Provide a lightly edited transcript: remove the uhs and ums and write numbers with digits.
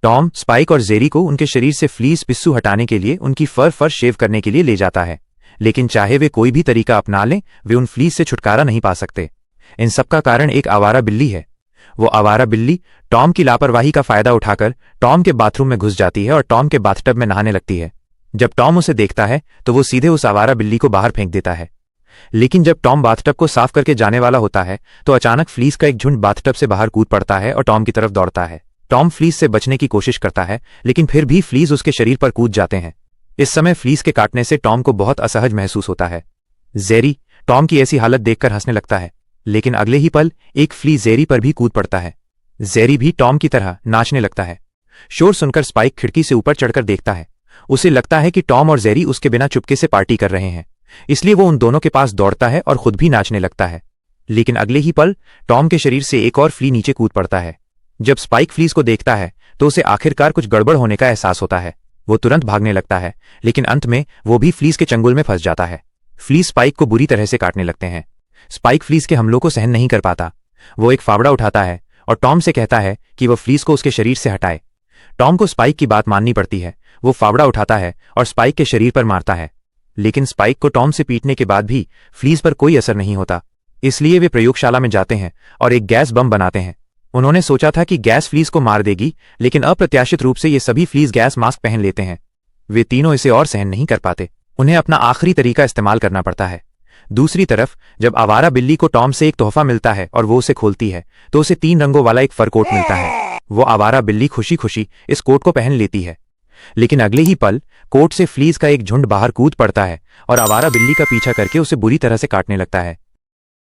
Tom spike और Jerry को उनके शरीर से फ्लीस पिस्सू हटाने के लिए उनकी फर शेव करने के लिए ले जाता है, लेकिन चाहे वे कोई भी तरीका अपना लें वे उन फ्लीस से छुटकारा नहीं पा सकते। इन सब का कारण एक आवारा बिल्ली है। वो आवारा बिल्ली टॉम की लापरवाही का फायदा उठाकर टॉम के बाथरूम में घुस जाती है और टॉम के बाथटब में नहाने लगती है। जब टॉम उसे देखता है तो वो सीधे उस आवारा बिल्ली को बाहर फेंक देता है। लेकिन जब टॉम बाथटब को साफ करके जाने वाला होता है तो अचानक फ्लीस का एक झुंड बाथटब से बाहर कूद पड़ता है और टॉम की तरफ दौड़ता है। टॉम फ्लीस से बचने की कोशिश करता है, लेकिन फिर भी फ्लीस उसके शरीर पर कूद जाते हैं। इस समय फ्लीस के काटने से टॉम को बहुत असहज महसूस होता है। जेरी टॉम की ऐसी हालत देखकर हंसने लगता है, लेकिन अगले ही पल एक फ्ली जेरी पर भी कूद पड़ता है। जेरी भी टॉम की तरह नाचने लगता है। शोर सुनकर स्पाइक खिड़की से ऊपर चढ़कर देखता है। उसे लगता है कि टॉम और जेरी उसके बिना चुपके से पार्टी कर रहे हैं, इसलिए वो उन दोनों के पास दौड़ता है और खुद भी नाचने लगता है। लेकिन अगले ही पल टॉम के शरीर से एक और फ्ली नीचे कूद पड़ता है। जब स्पाइक फ्लीस को देखता है तो उसे आखिरकार कुछ गड़बड़ होने का एहसास होता है। वो तुरंत भागने लगता है, लेकिन अंत में वो भी फ्लीस के चंगुल में फंस जाता है। फ्लीस स्पाइक को बुरी तरह से काटने लगते हैं। स्पाइक फ्लीस के हमलों को सहन नहीं कर पाता। वो एक फावड़ा उठाता है और टॉम से कहता है कि वह फ्लीस को उसके शरीर से हटाए। टॉम को स्पाइक की बात माननी पड़ती है। वो फावड़ा उठाता है और स्पाइक के शरीर पर मारता है, लेकिन स्पाइक को टॉम से पीटने के बाद भी फ्लीस पर कोई असर नहीं होता। इसलिए वे प्रयोगशाला में जाते हैं और एक गैस बम बनाते हैं। उन्होंने सोचा था कि गैस फ्लीस को मार देगी, लेकिन अप्रत्याशित रूप से ये सभी फ्लीस गैस मास्क पहन लेते हैं। वे तीनों इसे और सहन नहीं कर पाते। उन्हें अपना आखिरी तरीका इस्तेमाल करना पड़ता है। दूसरी तरफ जब आवारा बिल्ली को टॉम से एक तोहफा मिलता है और वो उसे खोलती है तो उसे 3 रंगों वाला एक फर कोट मिलता है। वो आवारा बिल्ली खुशी खुशी इस कोट को पहन लेती है, लेकिन अगले ही पल कोट से फ्लीस का एक झुंड बाहर कूद पड़ता है और आवारा बिल्ली का पीछा करके उसे बुरी तरह से काटने लगता है।